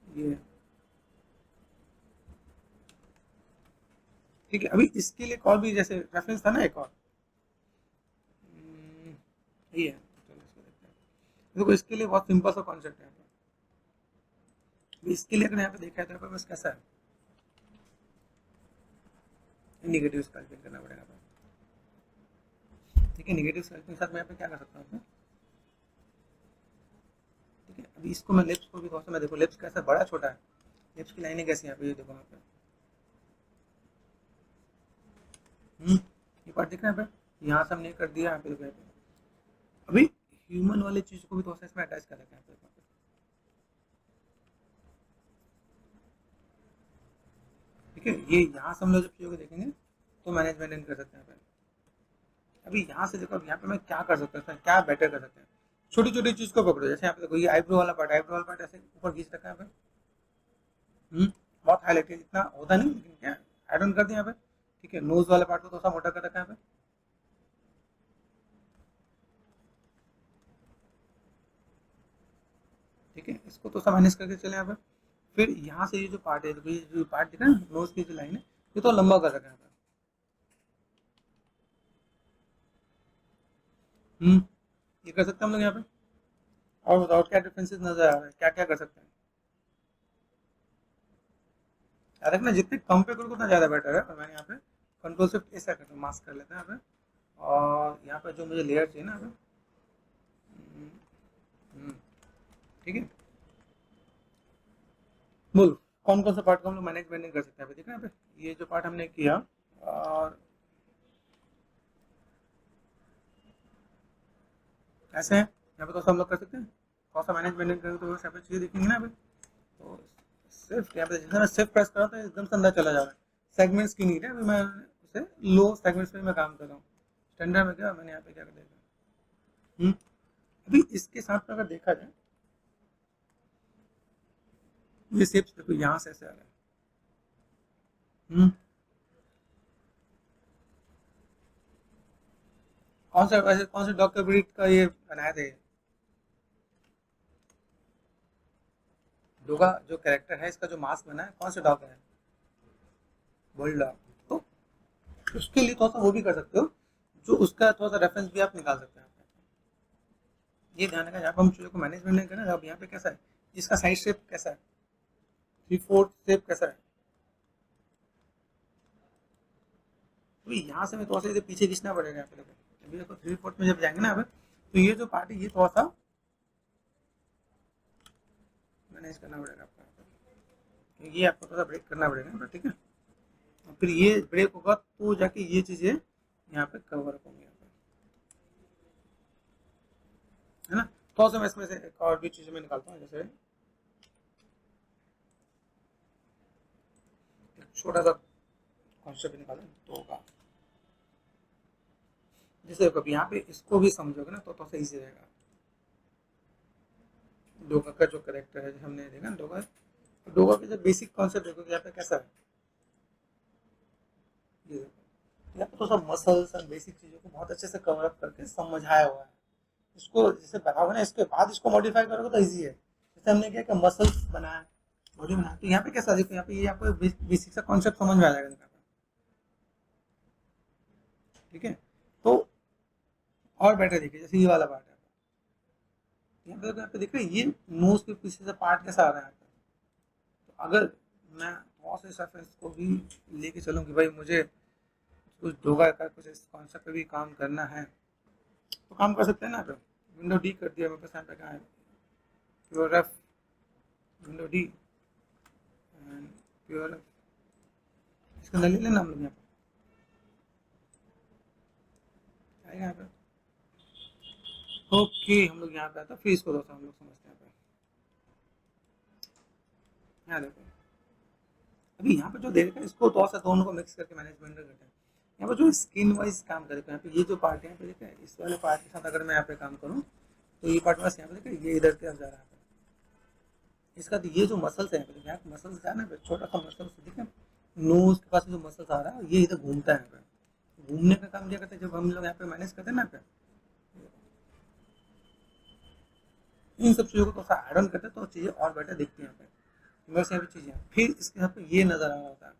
ये ठीक है, अभी इसके लिए एक और भी जैसे रेफरेंस था ना, एक और ये है, चलो इसको देखते हैं। देखो इसके लिए बहुत सिंपल सा कॉन्सेप्ट है। इसके लिए अगर यहाँ पे देखा जाए तो बस कैसा है, निगेटिव स्कैल्पिंग करना पड़ेगा। ठीक है, निगेटिव स्कैल्पिंग के साथ मैं यहाँ पे क्या कर सकता हूँ, ठीक है। अभी इसको मैं लिप्स को भी थोड़ा सा, मैं देखो लिप्स कैसा बड़ा छोटा है, लिप्स की लाइनें कैसी यहाँ पे, ये देखो यहाँ पे, ये पार्ट दिख रहा है यहाँ पे, यहाँ से हमने कर दिया यहाँ पे, देखो यहाँ पे। अभी ह्यूमन वाली चीज को भी थोड़ा सा इसमें अटैच कर रखा है, ठीक है। ये यहाँ से हम लोग जब चीज़ों को देखेंगे तो मैनेज मेंटेन कर सकते हैं। अभी यहाँ से देखो, अब यहाँ पे मैं क्या कर सकता हूँ, क्या बेटर कर सकते हैं, छोटी छोटी चीज को पकड़ो। जैसे यहाँ पे देखो ये आईब्रो वाला पार्ट, आईब्रो वाला पार्ट ऐसे ऊपर खींच रखा है यहाँ पे, बहुत हाईलाइट है, इतना होता नहीं लेकिन क्या एड ऑन कर दिया यहाँ पे, ठीक है। नोज वाला पार्ट को थोड़ा सा मोटा कर रखा है यहाँ पे, ठीक है। इसको तो सब मैनेज करके चले यहाँ पे। फिर यहाँ से ये जो पार्ट है, ये जो पार्ट दिख रहा है नोज की जो लाइन है, ये तो लंबा कर रखा है यहाँ पे। ये कर सकते हैं हम लोग यहाँ पे। और बताओ क्या डिफरेंसेस नजर आ रहा है, क्या क्या कर सकते हैं। याद रखना जितने कम पे करो उतना ज़्यादा बेटर है। और मैंने यहाँ पे कंट्रोल शिफ्ट ऐसा करता हूँ, मास्क कर लेते हैं यहाँ पे। और यहाँ पे जो मुझे लेयर चाहिए ना यहाँ पे, ठीक है। बोल कौन कौन सा पार्ट को हम लोग मैनेजमेंट कर सकते हैं, देखना यहाँ पे ये जो पार्ट हमने किया, और ऐसे हैं यहाँ पे तो हम लोग कर सकते हैं। कौन सा मैनेजमेंट करेंगे तो यहाँ पे चीज़ें दिखेंगी ना। अभी तो सिर्फ यहाँ पे जैसे मैं सिर्फ प्रेस कर रहा हूँ तो एकदम से अंदर चला जा रहा है। सेगमेंट्स की नीड है, अभी मैं उसे लो सेगमेंट्स में मैं काम कर रहा हूँ। स्टैंडर्ड में क्या मैंने यहाँ पे क्या कर देखा, अभी इसके साथ अगर देखा जाए ये शेप्स देखो यहाँ से ऐसे आ रहा है, कौन सा वैसे कौन से डॉग का ब्रीड का ये बनाया थे, डोगा जो कैरेक्टर है इसका जो मास्क बना है कौन से डॉग है, बुल डॉग। तो उसके लिए थोड़ा सा वो भी कर सकते हो, जो उसका थोड़ा सा रेफरेंस भी आप निकाल सकते हैं। ये ध्यान रखना जहाँ पर हम चीज़ों को मैनेजमेंट नहीं करना, अब यहाँ पे कैसा है, इसका साइड शेप कैसा है, 3/4 शेप कैसा है। तो यहाँ से मैं थोड़ा सा इधर पीछे खींचना पड़ेगा यहाँ पे। देखो अभी देखो 3/4 में जब जाएंगे ना अब, तो ये जो पार्ट है ये थोड़ा सा मैनेज करना पड़ेगा आपको, ये आपको थोड़ा ब्रेक करना पड़ेगा, ठीक है। और फिर ये ब्रेक होगा तो जाके ये चीज़ें यहाँ पे कवर होंगी, है ना। थोड़ा सा मैं इसमें से एक और भी चीज़ें मैं निकालता हूँ, जैसे छोटा सा कॉन्सेप्ट निकालें तो होगा, जैसे कभी यहाँ पे इसको भी समझोगे ना तो थोड़ा सा ईजी रहेगा। डोगा का जो करेक्टर है हमने देखा डोगा, डोगा के जो बेसिक कॉन्सेप्ट देखो यहाँ पे कैसा है, ये देखो यहाँ पे तो सब मसल्स और बेसिक चीज़ों को बहुत अच्छे से कवर अप करके समझाया हुआ है। इसको जैसे बताओगे ना इसके बाद इसको मॉडिफाई करोगे तो ईजी है। जैसे हमने क्या कि मसल्स बनाया, बॉडी बनाया, तो यहाँ पे कैसा देखो, यहाँ पे ये आपको बेसिक सा कॉन्सेप्ट समझ में आ जाएगा, ठीक है। तो और बेटर देखिए जैसे ये वाला पार्ट है, यहाँ पे देख रहे हैं ये नोज के पीछे से पार्ट कैसा आ रहा है। तो अगर मैं बहुत से सरफेस को भी लेके चलूँ कि भाई मुझे कुछ डोगा का कुछ इस कॉन्सेप्ट पे भी काम करना है तो काम कर सकते हैं ना। पे विंडो डी कर दिया मेरे पास, यहाँ पे कहाँ है pure F, window D and pure F, इसके अंदर ले लेना हम लोग यहाँ पे आएगा यहाँ पे। ओके हम लोग यहाँ पे आता, फिर इसको दोस्तों हम लोग समझते हैं। यहाँ देखो अभी यहाँ पे जो दे रखा है इसको थोड़ा सा दोनों को मिक्स करके मैनेजमेंट करते हैं। यहाँ पे जो स्किन वाइज काम करेगा, यहाँ पे ये जो पार्ट है यहाँ पे देखा है, इस वाले पार्ट के साथ अगर मैं यहाँ पे काम करूँ तो ये पार्ट बस यहाँ पे देखा ये इधर की तरफ जा रहा है, इसका तो ये जो मसल्स है यहाँ पे मसल्स है ना, छोटा सा मसल्स ठीक है, नोज के पास जो मसल्स आ रहा है ये इधर घूमता है यहाँ पे। घूमने का काम क्या करते हैं जब हम लोग यहाँ पे मैनेज करते हैं ना, पे इन सब चीज़ों को थोड़ा सा एड ऑन करते हैं तो चीज़ें और बेटर दिखती हैं यहाँ पे। बस यहाँ पे चीज़ें फिर इसके यहाँ पे ये नज़र आ रहा होता है,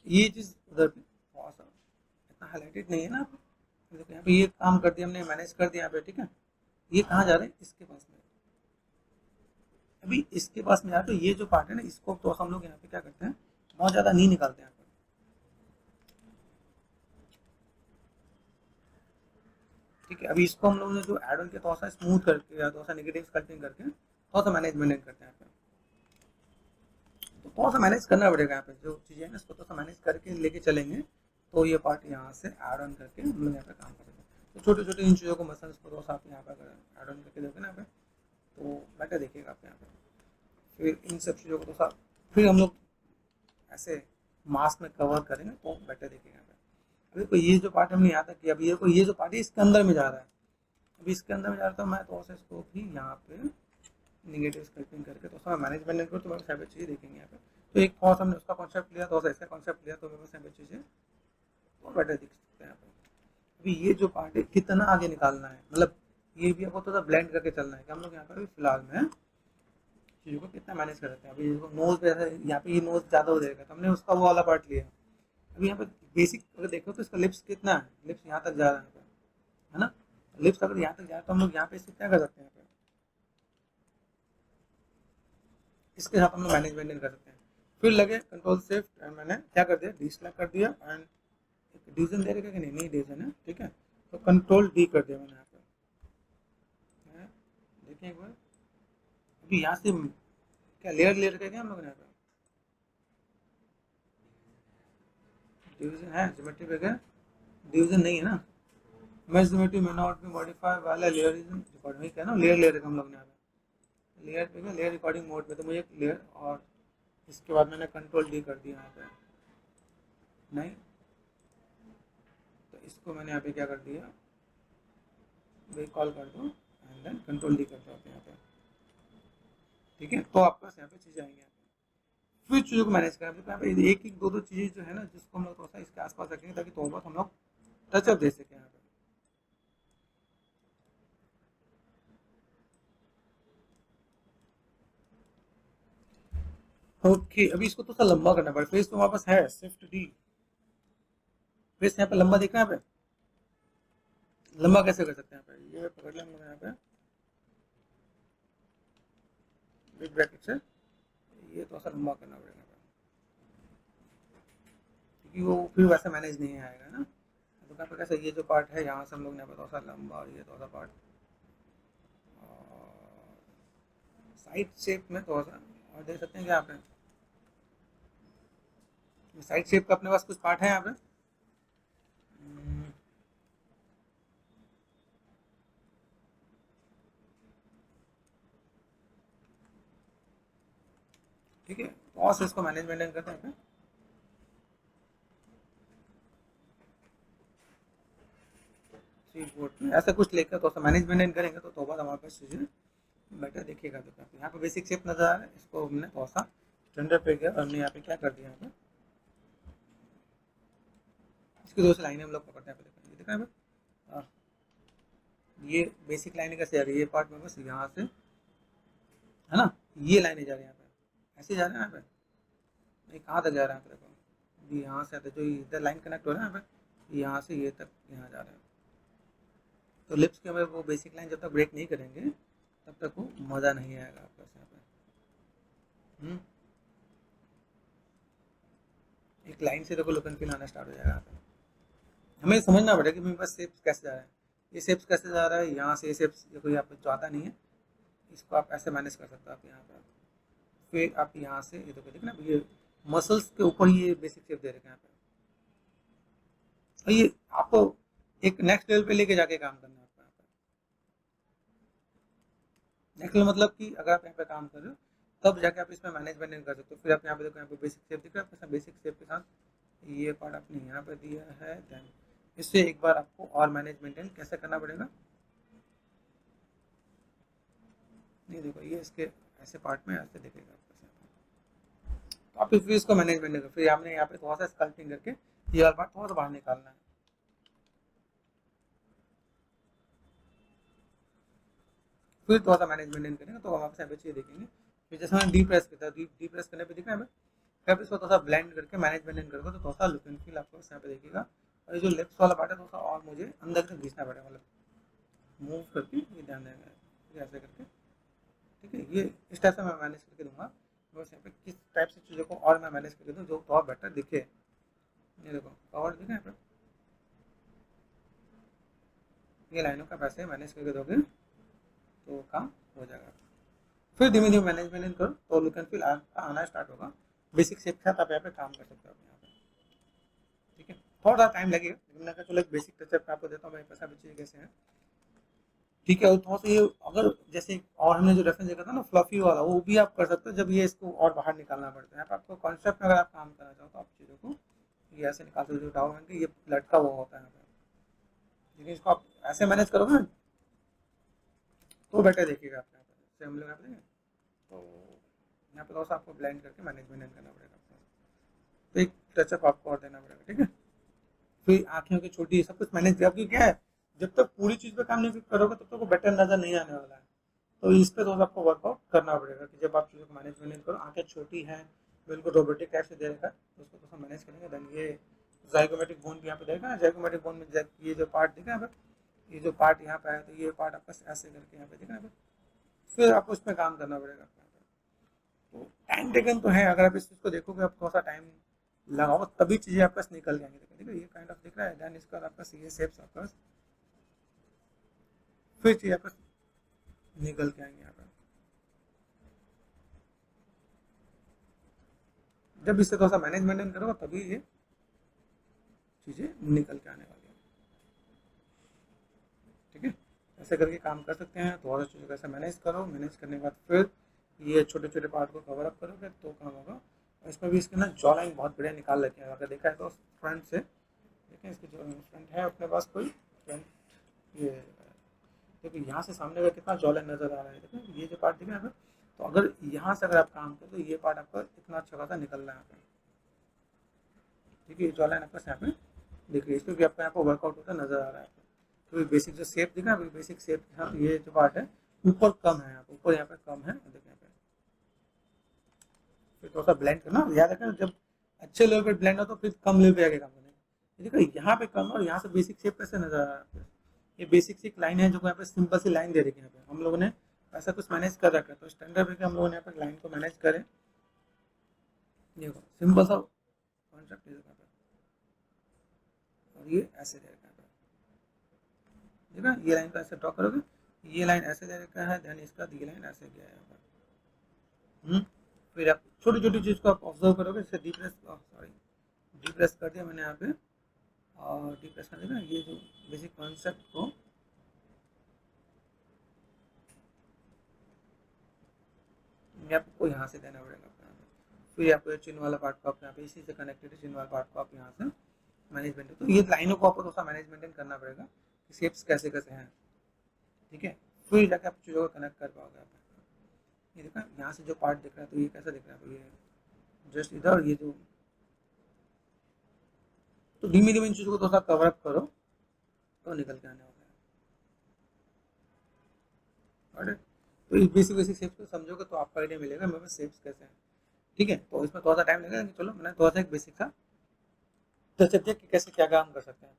ये चीज़ उधर पे थोड़ा सा इतना हाईलाइटेड नहीं है ना। देखो यहाँ पे ये काम कर दिया हमने, मैनेज कर दिया यहाँ पे ठीक है। ये कहाँ जा रहा है, इसके पास में। अभी इसके पास में यार तो ये जो पार्ट है ना, इसको तो हम लोग यहाँ पे क्या करते हैं, बहुत ज़्यादा नहीं निकालते हैं यहाँ पे। ठीक है, अभी इसको हम लोग ने जो एड ऑन किया थोड़ा सा स्मूथ करके या थोड़ा सा नेगेटिव स्कल्पटिंग करके थोड़ा सा मैनेजमेंट करते हैं यहाँ पे। तो थोड़ा सा मैनेज करना पड़ेगा यहाँ पे, जो चीज़ें हैं ना इसको थोड़ा सा मैनेज करके लेके चलेंगे तो ये पार्ट यहाँ से ऐड ऑन करके हम लोग यहाँ पे काम करेंगे। तो छोटे छोटे इन चीज़ों को मसल्स को थोड़ा सा आप यहाँ पे अगर ऐड ऑन करके देखो ना यहाँ पे तो बेटर देखिएगा आप यहाँ पे। फिर इन सब चीज़ों को थोड़ा सा फिर हम लोग ऐसे मास्क में कवर करेंगे तो बेटर दिखेगा यहाँ पे। अभी कोई ये जो पार्ट हमने यहाँ तक किया, अभी ये कोई ये जो पार्ट है इसके अंदर में जा रहा है, अभी इसके अंदर में जा रहा था मैं, तो ऐसे इसको भी यहाँ पे निगेटिव स्कल्पिंग करके तो उसका मैनेजमेंट करो तो मेरे सारे चीज़ें देखेंगे यहाँ पे। तो एक थोड़ा सा हमने उसका कॉन्सेप्ट लिया, थोड़ा सा इसका कॉन्सेप्ट लिया, तो मेरे सारे चीज़ें और बेटर दिख सकते हैं यहाँ पे। अभी ये जो पार्ट है कितना आगे निकालना है, मतलब ये भी आपको थोड़ा ब्लेंड करके चलना है कि हम लोग यहाँ पर फिलहाल में चीज़ों को कितना मैनेज कर सकते हैं। अभी नोज पे यहाँ पे ये नोज ज़्यादा हो जाएगा तो हमने उसका वो वाला पार्ट लिया। अभी यहाँ पे बेसिक अगर देखो तो इसका लिप्स कितना है, लिप्स यहाँ तक जा रहा है ना। लिप्स अगर यहाँ तक जा रहा है तो हम लोग यहाँ पे इसको क्या कर सकते हैं, यहाँ पे इसके साथ हम लोग मैनेजमेंट कर सकते हैं। फिर लगे कंट्रोल शिफ्ट एंड मैंने क्या कर दिया, डी सेलेक्ट कर दिया एंड डिवीजन दे रखा कि नहीं डिवीजन है ठीक है, तो कंट्रोल डी कर दिया मैंने यहाँ पे। देखिए एक बार अभी यहाँ से क्या लेयर लेयर करके हम लोग यहाँ पे डिवीजन है, ज्योमेट्री पे गया डिवीजन नहीं है ना, मैच ज्योमेट्री में नॉट बी मॉडिफाई वाला लेयर इज रिकॉर्डिंग क्या ना, लेयर लेयर हम लोग ने यहाँ पे लेयर पे गया, लेयर रिकॉर्डिंग मोड पे, तो मुझे एक लेयर और इसके बाद मैंने कंट्रोल डी कर दिया यहाँ पे, नहीं तो इसको मैंने यहाँ पे क्या कर दिया, वे कॉल कर दो एंड देन कंट्रोल डी कर दो यहाँ पे ठीक है। तो आपके पास यहाँ पे चीज़ें आएंगे, फिर चीज़ों को मैनेज करें। यहाँ पे एक एक दो दो चीज़ें जो है ना जिसको हम लोग थोड़ा सा इसके आसपास रखेंगे ताकि थोड़ा बहुत हम लोग टचअप दे सकें यहाँ पे। ओके अभी इसको तो सा लंबा करना पड़ेगा, फेस तो हमारे पास है शिफ्ट डी, फेस यहाँ पे लंबा देखना है, यहाँ पे लंबा कैसे कर सकते हैं, यहाँ पे ये पकड़ लें हम लोग यहाँ पे बिग ब्रैकेट से, ये तो सा लंबा करना पड़ेगा क्योंकि वो फिर वैसे मैनेज नहीं आएगा ना। तो यहाँ पे कैसे ये जो पार्ट है यहाँ से हम लोग ने थोड़ा सा लंबा और ये थोड़ा सा पार्ट साइड शेप में थोड़ा सा और देख सकते हैं कि यहाँ पे साइड शेप का अपने पास कुछ पार्ट है यहाँ पे। ठीक है और से इसको मैनेजमेंट करते हैं, ऐसा कुछ लेकर तो मैनेजमेंट करेंगे तो बाद हमारे पास चीज़ें बेटर देखिएगा। तो यहाँ पे बेसिक शेप नजर आ रहा है, इसको हमने थोड़ा सा स्टैंडर्ड पे गया और हमने यहाँ पे क्या कर दिया, यहाँ पे इसकी दो से लाइनें हम लोग पकड़ते हैं, ये देखा है ये बेसिक लाइनें कैसे आ रही है, ये पार्ट में बस यहाँ से है ना, ये लाइनें जा रही है यहाँ पे, ऐसे जा रहे हैं यहाँ पे, ये कहाँ तक जा रहा है देखो, यहाँ से आते जो इधर लाइन कनेक्ट हो रहा है यहाँ पे, यहाँ से ये तक यहाँ जा रहा है। तो लिप्स के हमें वो बेसिक लाइन जब तक ब्रेक नहीं करेंगे तब तक वो मज़ा नहीं आएगा आपके यहाँ पे। एक लाइन से देखो लुक एंड फील आना स्टार्ट हो जाएगा। हमें समझना पड़ेगा कि मेरे पास शेप्स कैसे जा रहा है, ये शेप्स कैसे जा रहा है, यहाँ से ये शेप्स कोई यहाँ पे जाता नहीं है, इसको आप ऐसे मैनेज कर सकते हो आप यहाँ पे। फिर आप यहाँ से ये देखो देखना ये मसल्स के ऊपर ये बेसिक शेप दे रखे हैं यहाँ पे, और ये आपको एक नेक्स्ट लेवल पे लेके जाके काम करना है आपको यहाँ पे। नेक्स्ट लेवल मतलब कि अगर आप यहाँ पे काम कर रहे हो तब जाके आप इसमें मैनेजमेंट कर सकते हो। फिर आप यहाँ पे देखो यहाँ पे बेसिक शेप दिख रहा है आपके साथ, बेसिक शेप के साथ ये पार्ट आपने यहाँ पे दिया है, देन इससे एक बार आपको और मैनेजमेंट कैसे करना पड़ेगा, नहीं देखो ये इसके ऐसे पार्ट में ऐसे दिखेगा आपको। तो आप फिर इसको मैनेजमेंट करो, फिर आपने यहाँ पे थोड़ा सा स्कल्पटिंग करके ये वाला पार्ट थोड़ा सा बाहर निकालना है। फिर थोड़ा सा मैनेजमेंट करेंगे तो वापस यहाँ पे चीज़ देखेंगे। फिर जैसे मैंने डी प्रेस किया, डी प्रेस करने पे दिखा है हमें, फिर इसको थोड़ा सा ब्लेंड करके मैनेजमेंट करोगे तो थोड़ा सा लुक एंड फील आपको यहाँ पे देखेगा। और ये जो लेफ्ट वाला पार्ट है थोड़ा सा और मुझे अंदर से घिसना पड़ेगा, मतलब मूव करके ये ध्यान देगा ऐसे करके, ठीक है। ये इस टाइप से मैं मैनेज करके दूंगा। बस यहाँ पे किस टाइप से चीज़ों को और मैं मैनेज करके दूँ जो थोड़ा बेटर दिखे। ये देखो कवर दिखा यहाँ पे, ये लाइनों का पैसे मैनेज करके दोगे तो काम हो जाएगा। फिर धीमे धीमे मैनेजमेंट करो तो लुक एंड फील आना स्टार्ट होगा। बेसिक से साथ आप यहाँ पे काम कर सकते हो यहाँ पे, ठीक है। थोड़ा टाइम लगेगा लेकिन मैं चलो एक बेसिक टचअप आपको देता हूँ, मेरे पास अभी चीज़ कैसे है, ठीक है। और थोड़ा सा ये अगर जैसे और हमने जो रेफरेंस देखा था ना फ्लफी वाला, वो भी आप कर सकते हो जब ये इसको और बाहर निकालना पड़ता है। आपको कॉन्सेप्ट में अगर आप काम करना चाहो तो आप चीज़ों को ये ऐसे निकाल सकते हो, डाउन के ये लटका हुआ होता है, लेकिन इसको आप ऐसे मैनेज करोगे ना तो बेटर देखिएगा आप यहाँ पर। हम लोग यहाँ पे तो यहाँ पे थोड़ा सा आपको ब्लेंड करके मैनेजमेंट करना पड़ेगा आपको, तो एक टचअप आपको और देना पड़ेगा, ठीक है। फिर आँखें की छोटी सब कुछ मैनेज किया, क्योंकि क्या है जब तक पूरी चीज़ पे काम नहीं करोगे तब तक वो बेटर नज़र नहीं आने वाला है। तो इस पे थोड़ा आपको वर्कआउट करना पड़ेगा कि जब आप चीज़ों को मैनेजमेंट करो, आँखें छोटी हैं बिल्कुल रोबोटिक टाइप से दे रखा है तो उसको थोड़ा मैनेज करेंगे। देन ये जाइगोमेटिक बोन भी यहाँ पे देखा ना, जाइगोमेटिक बोन में ये जो पार्ट दिखा है, ये जो पार्ट यहाँ पे आया तो ये पार्ट आपका ऐसे करके यहाँ पे दिखा है, फिर आपको उसमें काम करना पड़ेगा। तो टाइम टेकन तो है, अगर आप इस चीज़ को देखोगे आप थोड़ा सा टाइम लगाओ तभी चीज़ें आपके पास निकल जाएंगी। देखो ये काइंड ऑफ दिख रहा है, देन इसका आपका सी शेप्स आपका फिर चीज़ आपका निकल के आएंगे यहाँ पर। जब इससे थोड़ा सा मैनेजमेंट करोगे तभी ये चीज़ें निकल के आने वाली है, ठीक है। ऐसे करके काम कर सकते हैं। थोड़ा सा चीज़ों को ऐसे मैनेज करो, मैनेज करने के बाद फिर ये छोटे छोटे पार्ट को कवर अप करोगे तो काम होगा। और इसमें भी इसके ना जॉ लाइन बहुत बढ़िया निकाल रखे हैं, अगर देखा है तो फ्रंट से देखें, इसकी जो फ्रंट है अपने पास कोई फ्रंट, ये देखो यहाँ से सामने का कितना जॉ लाइन नजर आ रहा है, देखो ये जो पार्ट दिख रहा है। तो अगर यहाँ से अगर आप काम करें तो ये पार्ट आपका इतना अच्छा खासा निकल रहा है यहाँ पे, ठीक है। ये जॉ लाइन आपका यहाँ पे दिख रही है, इस पर भी आपका यहाँ पर वर्कआउट होता नजर आ रहा है। तो बेसिक जो शेप दिख रहा है, बेसिक शेप के साथ ये जो पार्ट है ऊपर कम है, यहाँ पे ऊपर यहाँ पे कम है, देखिए यहाँ पे। फिर थोड़ा सा ब्लेंड करना, याद रखना जब अच्छे लेवल पे ब्लेंड हो तो फिर कम लेवल पे आगे काम करना। देखो यहाँ पे कम और यहाँ से बेसिक शेप कैसे नजर आ रहा है। ये बेसिक सी एक लाइन है जो यहाँ पे सिंपल सी लाइन दे रखी है, यहाँ पे हम लोगों ने ऐसा कुछ मैनेज कर रखा है। तो स्टैंडर्ड पे हम लोगों ने यहाँ पे लाइन को मैनेज करें, देखो सिंपल सा कॉन्सेप्ट है यहाँ पे, और ये ऐसे दे रखा है, देखा ये लाइन को ऐसे ड्रॉ करोगे, ये लाइन ऐसे दे रखा है, देन इसका ये लाइन ऐसे गया है यहाँ पर। फिर आप छोटी छोटी चीज़ को आप ऑब्जर्व करोगे, जैसे डी प्रेस कर दिया मैंने यहाँ पे, और डी प्रेस कर देगा ये जो बेसिक कॉन्सेप्ट को आपको यहाँ से देना पड़ेगा। फिर आपको चिन्ह वाला पार्ट को आप यहाँ पे इसी से कनेक्टेड चिन्ह वाला पार्ट को आप यहाँ से मैनेजमेंट, तो ये लाइनों को आपको थोड़ा मैनेजमेंट करना पड़ेगा कि शेप्स कैसे कैसे हैं, ठीक है। फिर जाके आप चीज़ों को कनेक्ट कर पाओगे आप। ये देखा यहाँ से जो पार्ट दिख रहा है तो ये कैसा दिख रहा है, तो ये जस्ट इधर ये जो, तो धीमे धीमे इन चीज़ों को थोड़ा कवर अप करो तो निकल के आने वाला है। तो इस बेसिक बेसिक शेप्स को समझोगे तो आपका आइडिया मिलेगा मेरे पास शेप्स कैसे हैं, ठीक है। तो इसमें थोड़ा सा टाइम लगेगा कि चलो मैंने थोड़ा सा एक बेसिक सा टचअप किया कि कैसे क्या काम कर सकते हैं।